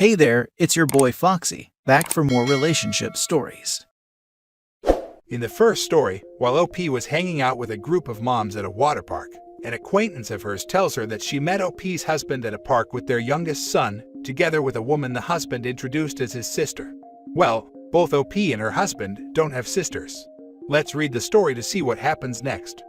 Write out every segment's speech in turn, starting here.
Hey there, it's your boy Foxy, back for more relationship stories. In the first story, while OP was hanging out with a group of moms at a water park, an acquaintance of hers tells her that she met OP's husband at a park with their youngest son, together with a woman the husband introduced as his sister. Well, both OP and her husband don't have sisters. Let's read the story to see what happens next.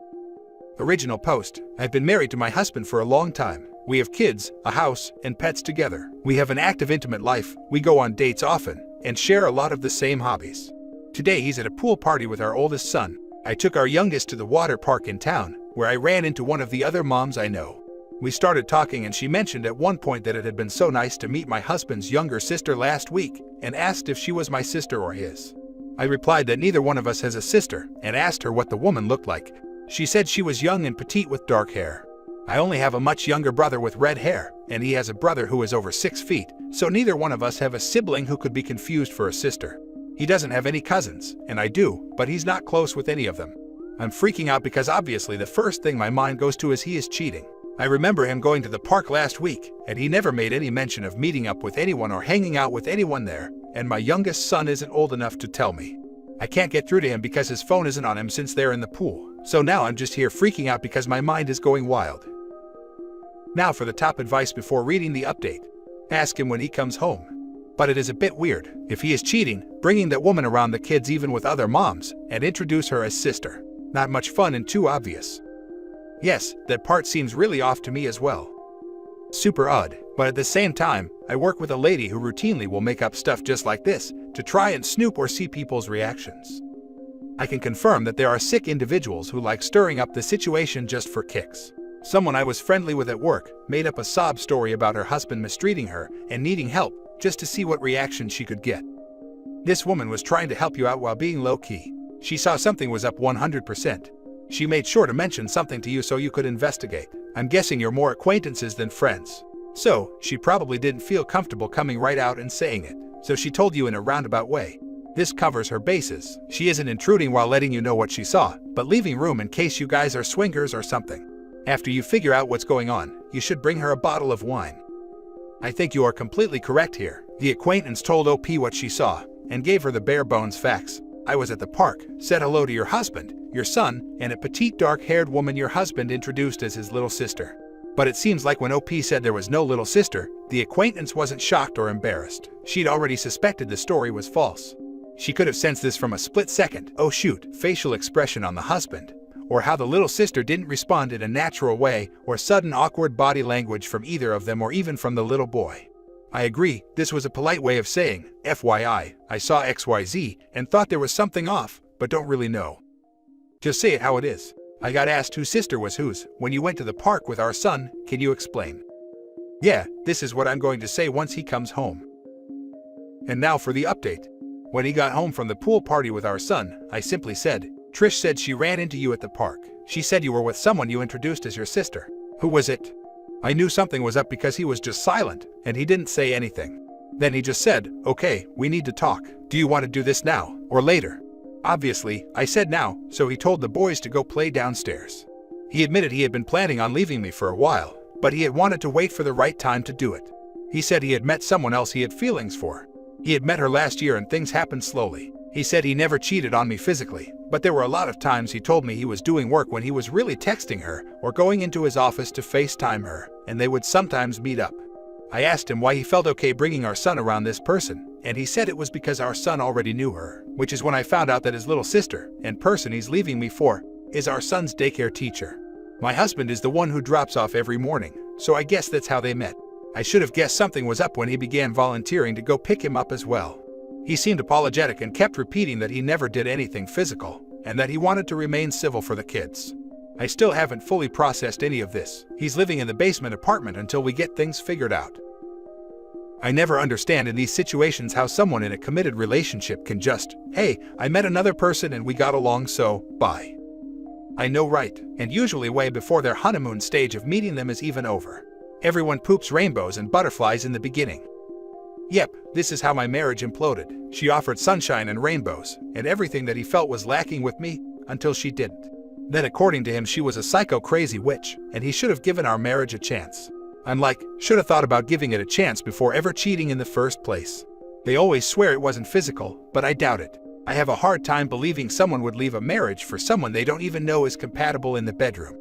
Original post: I've been married to my husband for a long time. We have kids, a house, and pets together. We have an active, intimate life. We go on dates often and share a lot of the same hobbies. Today he's at a pool party with our oldest son. I took our youngest to the water park in town, where I ran into one of the other moms I know. We started talking and she mentioned at one point that it had been so nice to meet my husband's younger sister last week and asked if she was my sister or his. I replied that neither one of us has a sister and asked her what the woman looked like. She said she was young and petite with dark hair. I only have a much younger brother with red hair, and he has a brother who is over 6 feet, so neither one of us have a sibling who could be confused for a sister. He doesn't have any cousins, and I do, but he's not close with any of them. I'm freaking out because obviously the first thing my mind goes to is he is cheating. I remember him going to the park last week, and he never made any mention of meeting up with anyone or hanging out with anyone there, and my youngest son isn't old enough to tell me. I can't get through to him because his phone isn't on him since they're in the pool, so now I'm just here freaking out because my mind is going wild. Now for the top advice before reading the update. Ask him when he comes home. But it is a bit weird, if he is cheating, bringing that woman around the kids even with other moms, and introduce her as sister. Not much fun and too obvious. Yes, that part seems really off to me as well. Super odd, but at the same time, I work with a lady who routinely will make up stuff just like this, to try and snoop or see people's reactions. I can confirm that there are sick individuals who like stirring up the situation just for kicks. Someone I was friendly with at work made up a sob story about her husband mistreating her and needing help just to see what reaction she could get. This woman was trying to help you out while being low-key. She saw something was up 100%. She made sure to mention something to you so you could investigate. I'm guessing you're more acquaintances than friends. So, she probably didn't feel comfortable coming right out and saying it, so she told you in a roundabout way. This covers her bases. She isn't intruding while letting you know what she saw, but leaving room in case you guys are swingers or something. After you figure out what's going on, you should bring her a bottle of wine. I think you are completely correct here. The acquaintance told OP what she saw and gave her the bare bones facts. I was at the park, said hello to your husband, your son, and a petite dark-haired woman your husband introduced as his little sister. But it seems like when OP said there was no little sister, the acquaintance wasn't shocked or embarrassed. She'd already suspected the story was false. She could have sensed this from a split-second, oh shoot, facial expression on the husband, or how the little sister didn't respond in a natural way, or sudden awkward body language from either of them or even from the little boy. I agree, this was a polite way of saying, FYI, I saw XYZ and thought there was something off, but don't really know. Just say it how it is. I got asked whose sister was whose when you went to the park with our son, can you explain? Yeah, this is what I'm going to say once he comes home. And now for the update. When he got home from the pool party with our son, I simply said, Trish said she ran into you at the park. She said you were with someone you introduced as your sister. Who was it? I knew something was up because he was just silent, and he didn't say anything. Then he just said, okay, we need to talk. Do you want to do this now, or later? Obviously, I said now, so he told the boys to go play downstairs. He admitted he had been planning on leaving me for a while, but he had wanted to wait for the right time to do it. He said he had met someone else he had feelings for. He had met her last year and things happened slowly. He said he never cheated on me physically, but there were a lot of times he told me he was doing work when he was really texting her or going into his office to FaceTime her, and they would sometimes meet up. I asked him why he felt okay bringing our son around this person, and he said it was because our son already knew her, which is when I found out that his little sister, and person he's leaving me for, is our son's daycare teacher. My husband is the one who drops off every morning, so I guess that's how they met. I should have guessed something was up when he began volunteering to go pick him up as well. He seemed apologetic and kept repeating that he never did anything physical, and that he wanted to remain civil for the kids. I still haven't fully processed any of this. He's living in the basement apartment until we get things figured out. I never understand in these situations how someone in a committed relationship can just, hey, I met another person and we got along so, bye. I know, right, and usually way before their honeymoon stage of meeting them is even over. Everyone poops rainbows and butterflies in the beginning. Yep, this is how my marriage imploded. She offered sunshine and rainbows, and everything that he felt was lacking with me, until she didn't. Then according to him she was a psycho crazy witch, and he should have given our marriage a chance. I'm like, should have thought about giving it a chance before ever cheating in the first place. They always swear it wasn't physical, but I doubt it. I have a hard time believing someone would leave a marriage for someone they don't even know is compatible in the bedroom.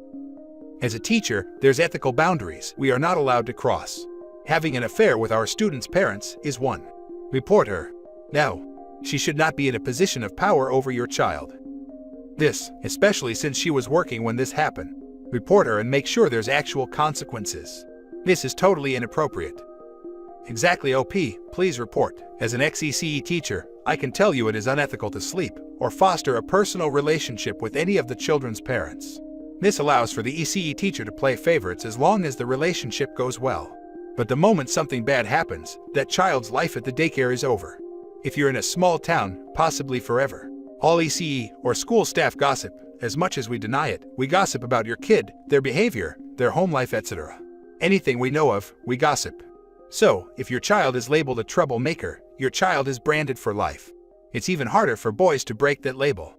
As a teacher, there's ethical boundaries we are not allowed to cross. Having an affair with our students' parents is one. Report her. No. She should not be in a position of power over your child. This, especially since she was working when this happened. Report her and make sure there's actual consequences. This is totally inappropriate. Exactly, OP, please report. As an ex-ECE teacher, I can tell you it is unethical to sleep or foster a personal relationship with any of the children's parents. This allows for the ECE teacher to play favorites as long as the relationship goes well. But the moment something bad happens, that child's life at the daycare is over. If you're in a small town, possibly forever. All ECE or school staff gossip. As much as we deny it, we gossip about your kid, their behavior, their home life, etc. Anything we know of, we gossip. So, if your child is labeled a troublemaker, your child is branded for life. It's even harder for boys to break that label.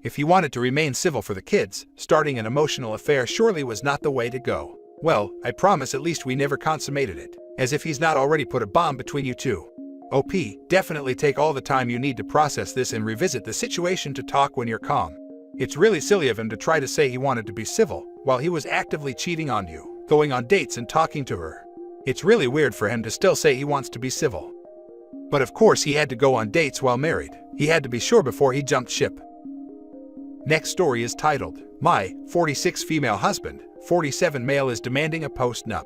If he wanted to remain civil for the kids, starting an emotional affair surely was not the way to go. Well, I promise at least we never consummated it. As if he's not already put a bomb between you two. OP, definitely take all the time you need to process this and revisit the situation to talk when you're calm. It's really silly of him to try to say he wanted to be civil, while he was actively cheating on you, going on dates and talking to her. It's really weird for him to still say he wants to be civil. But of course he had to go on dates while married. He had to be sure before he jumped ship. Next story is titled, My 46 female husband, 47 male is demanding a post-nup.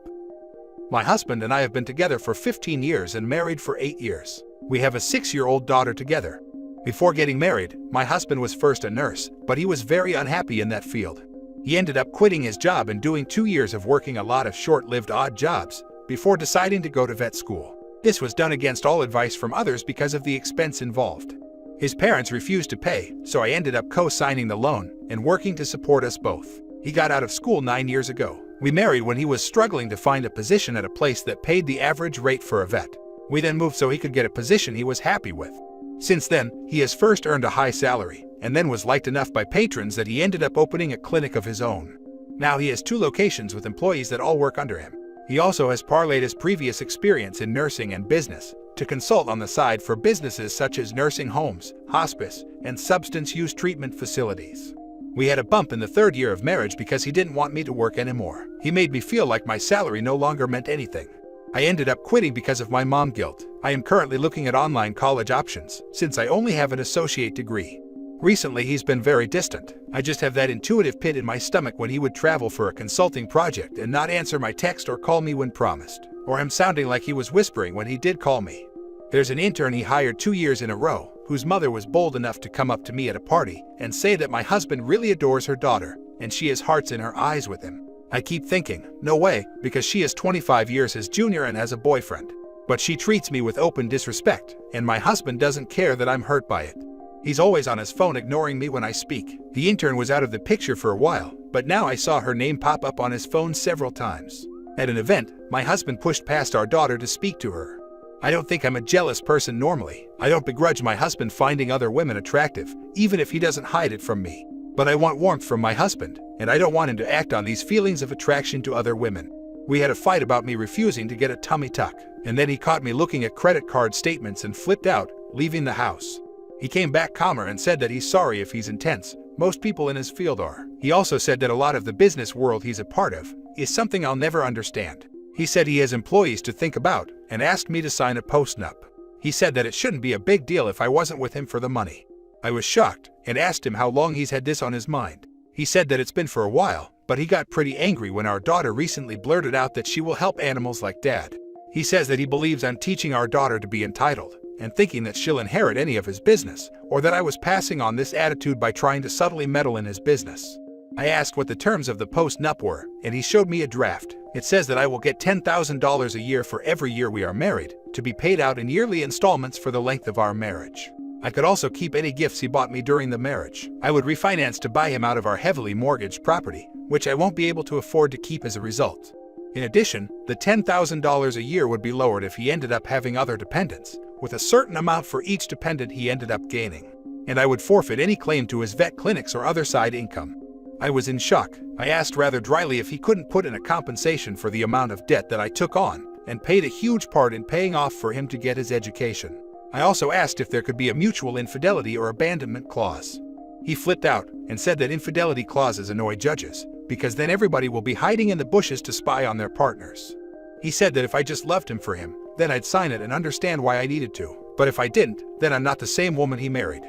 My husband and I have been together for 15 years and married for 8 years. We have a 6-year-old daughter together. Before getting married, my husband was first a nurse, but he was very unhappy in that field. He ended up quitting his job and doing 2 years of working a lot of short-lived odd jobs before deciding to go to vet school. This was done against all advice from others because of the expense involved. His parents refused to pay, so I ended up co-signing the loan and working to support us both. He got out of school 9 years ago. We married when he was struggling to find a position at a place that paid the average rate for a vet. We then moved so he could get a position he was happy with. Since then, he has first earned a high salary, and then was liked enough by patrons that he ended up opening a clinic of his own. Now he has 2 locations with employees that all work under him. He also has parlayed his previous experience in nursing and business to consult on the side for businesses such as nursing homes, hospice, and substance use treatment facilities. We had a bump in the 3rd year of marriage because he didn't want me to work anymore. He made me feel like my salary no longer meant anything. I ended up quitting because of my mom guilt. I am currently looking at online college options, since I only have an associate degree. Recently he's been very distant. I just have that intuitive pit in my stomach when he would travel for a consulting project and not answer my text or call me when promised, or him sounding like he was whispering when he did call me. There's an intern he hired 2 years in a row, whose mother was bold enough to come up to me at a party and say that my husband really adores her daughter, and she has hearts in her eyes with him. I keep thinking, no way, because she is 25 years his junior and has a boyfriend. But she treats me with open disrespect, and my husband doesn't care that I'm hurt by it. He's always on his phone ignoring me when I speak. The intern was out of the picture for a while, but now I saw her name pop up on his phone several times. At an event, my husband pushed past our daughter to speak to her. I don't think I'm a jealous person normally. I don't begrudge my husband finding other women attractive, even if he doesn't hide it from me. But I want warmth from my husband, and I don't want him to act on these feelings of attraction to other women. We had a fight about me refusing to get a tummy tuck, and then he caught me looking at credit card statements and flipped out, leaving the house. He came back calmer and said that he's sorry if he's intense. Most people in his field are. He also said that a lot of the business world he's a part of is something I'll never understand. He said he has employees to think about and asked me to sign a post-nup. He said that it shouldn't be a big deal if I wasn't with him for the money. I was shocked and asked him how long he's had this on his mind. He said that it's been for a while, but he got pretty angry when our daughter recently blurted out that she will help animals like dad. He says that he believes I'm teaching our daughter to be entitled and thinking that she'll inherit any of his business, or that I was passing on this attitude by trying to subtly meddle in his business. I asked what the terms of the post-nup were, and he showed me a draft. It says that I will get $10,000 a year for every year we are married, to be paid out in yearly installments for the length of our marriage. I could also keep any gifts he bought me during the marriage. I would refinance to buy him out of our heavily mortgaged property, which I won't be able to afford to keep as a result. In addition, the $10,000 a year would be lowered if he ended up having other dependents, with a certain amount for each dependent he ended up gaining. And I would forfeit any claim to his vet clinics or other side income. I was in shock. I asked rather dryly if he couldn't put in a compensation for the amount of debt that I took on, and paid a huge part in paying off for him to get his education. I also asked if there could be a mutual infidelity or abandonment clause. He flipped out and said that infidelity clauses annoy judges, because then everybody will be hiding in the bushes to spy on their partners. He said that if I just loved him for him, then I'd sign it and understand why I needed to. But if I didn't, then I'm not the same woman he married.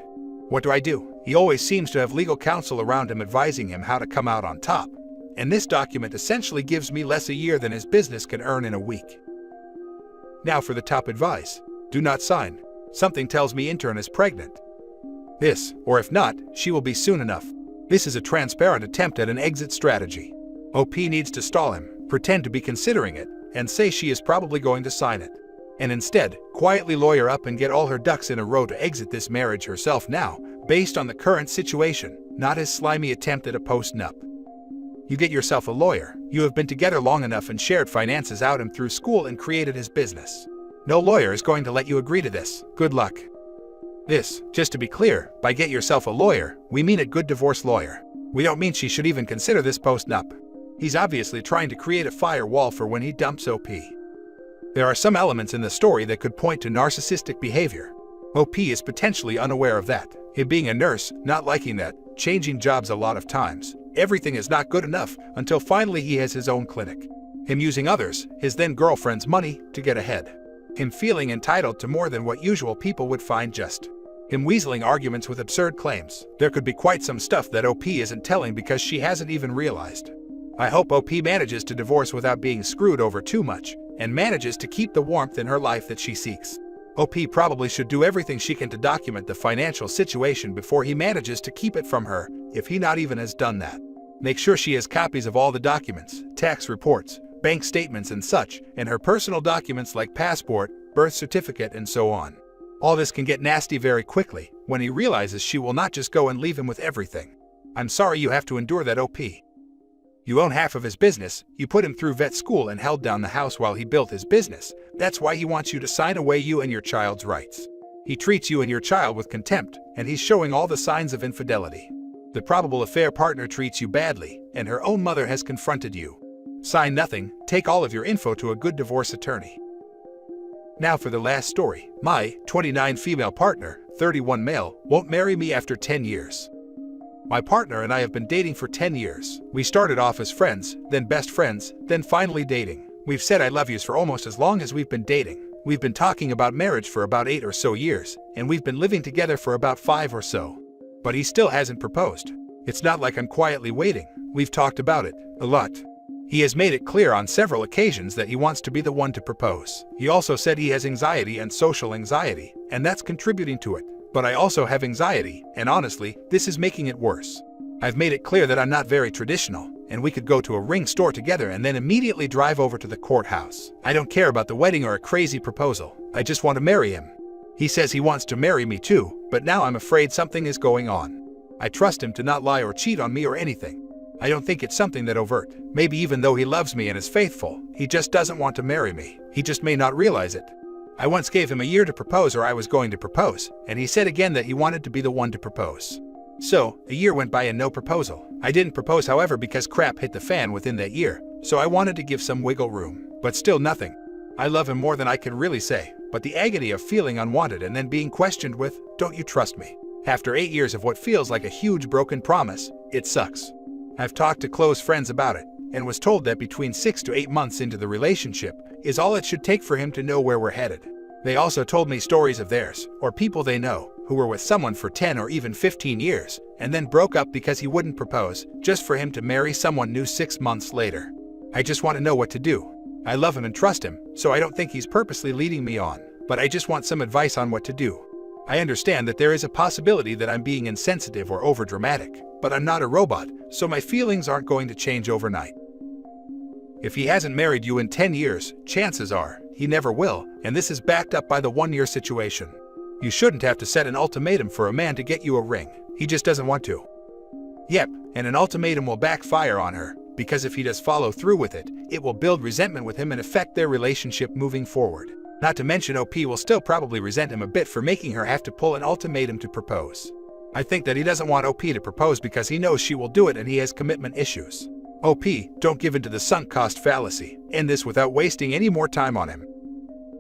What do I do? He always seems to have legal counsel around him advising him how to come out on top. And this document essentially gives me less a year than his business can earn in a week. Now for the top advice. Do not sign. Something tells me intern is pregnant. This, or if not, she will be soon enough. This is a transparent attempt at an exit strategy. OP needs to stall him, pretend to be considering it, and say she is probably going to sign it. And instead, quietly lawyer up and get all her ducks in a row to exit this marriage herself now, based on the current situation, not his slimy attempt at a post-nup. You get yourself a lawyer. You have been together long enough and shared finances out him through school and created his business. No lawyer is going to let you agree to this. Good luck. This, just to be clear, by get yourself a lawyer, we mean a good divorce lawyer. We don't mean she should even consider this post-nup. He's obviously trying to create a firewall for when he dumps OP. There are some elements in the story that could point to narcissistic behavior. OP is potentially unaware of that. Him being a nurse, not liking that, changing jobs a lot of times. Everything is not good enough until finally he has his own clinic. Him using others, his then girlfriend's money, to get ahead. Him feeling entitled to more than what usual people would find just. Him weaseling arguments with absurd claims. There could be quite some stuff that OP isn't telling because she hasn't even realized. I hope OP manages to divorce without being screwed over too much, and manages to keep the warmth in her life that she seeks. OP probably should do everything she can to document the financial situation before he manages to keep it from her, if he not even has done that. Make sure she has copies of all the documents, tax reports, bank statements and such, and her personal documents like passport, birth certificate, and so on. All this can get nasty very quickly when he realizes she will not just go and leave him with everything. I'm sorry you have to endure that, OP. You own half of his business, you put him through vet school and held down the house while he built his business. That's why he wants you to sign away you and your child's rights. He treats you and your child with contempt, and he's showing all the signs of infidelity. The probable affair partner treats you badly, and her own mother has confronted you. Sign nothing, take all of your info to a good divorce attorney. Now for the last story. My 29 female partner, 31 male, won't marry me after 10 years. My partner and I have been dating for 10 years. We started off as friends, then best friends, then finally dating. We've said I love yous for almost as long as we've been dating. We've been talking about marriage for about 8 or so years, and we've been living together for about 5 or so. But he still hasn't proposed. It's not like I'm quietly waiting. We've talked about it a lot. He has made it clear on several occasions that he wants to be the one to propose. He also said he has anxiety and social anxiety, and that's contributing to it. But I also have anxiety, and honestly, this is making it worse. I've made it clear that I'm not very traditional, and we could go to a ring store together and then immediately drive over to the courthouse. I don't care about the wedding or a crazy proposal. I just want to marry him. He says he wants to marry me too, but now I'm afraid something is going on. I trust him to not lie or cheat on me or anything. I don't think it's something that overt. Maybe even though he loves me and is faithful, he just doesn't want to marry me. He just may not realize it. I once gave him a year to propose or I was going to propose, and he said again that he wanted to be the one to propose. So, a year went by and no proposal. I didn't propose, however, because crap hit the fan within that year, so I wanted to give some wiggle room. But still nothing. I love him more than I can really say, but the agony of feeling unwanted and then being questioned with, "Don't you trust me?" After 8 years of what feels like a huge broken promise, it sucks. I've talked to close friends about it, and was told that between 6 to 8 months into the relationship is all it should take for him to know where we're headed. They also told me stories of theirs, or people they know, who were with someone for 10 or even 15 years, and then broke up because he wouldn't propose, just for him to marry someone new 6 months later. I just want to know what to do. I love him and trust him, so I don't think he's purposely leading me on, but I just want some advice on what to do. I understand that there is a possibility that I'm being insensitive or overdramatic, but I'm not a robot, so my feelings aren't going to change overnight. If he hasn't married you in 10 years, chances are he never will, and this is backed up by the 1-year situation. You shouldn't have to set an ultimatum for a man to get you a ring. He just doesn't want to. Yep, and an ultimatum will backfire on her, because if he does follow through with it, it will build resentment with him and affect their relationship moving forward. Not to mention OP will still probably resent him a bit for making her have to pull an ultimatum to propose. I think that he doesn't want OP to propose because he knows she will do it and he has commitment issues. OP, don't give in to the sunk cost fallacy. End this without wasting any more time on him.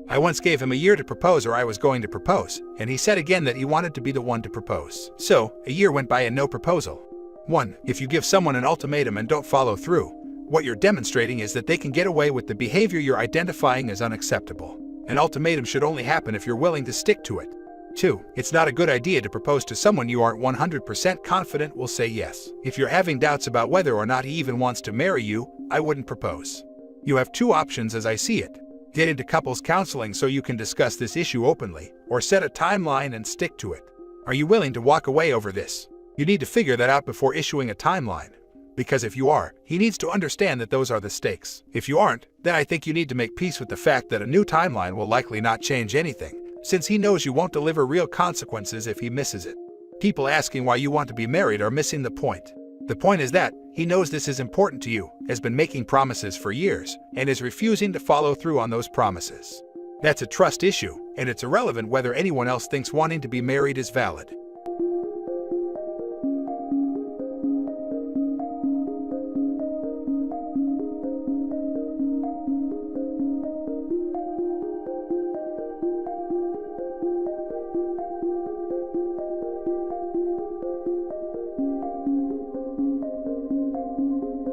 I once gave him a year to propose or I was going to propose, and he said again that he wanted to be the one to propose. So, a year went by and no proposal. 1. If you give someone an ultimatum and don't follow through, what you're demonstrating is that they can get away with the behavior you're identifying as unacceptable. An ultimatum should only happen if you're willing to stick to it. 2. It's not a good idea to propose to someone you aren't 100% confident will say yes. If you're having doubts about whether or not he even wants to marry you, I wouldn't propose. You have 2 options as I see it. Get into couples counseling so you can discuss this issue openly, or set a timeline and stick to it. Are you willing to walk away over this? You need to figure that out before issuing a timeline. Because if you are, he needs to understand that those are the stakes. If you aren't, then I think you need to make peace with the fact that a new timeline will likely not change anything, since he knows you won't deliver real consequences if he misses it. People asking why you want to be married are missing the point. The point is that he knows this is important to you, has been making promises for years, and is refusing to follow through on those promises. That's a trust issue, and it's irrelevant whether anyone else thinks wanting to be married is valid.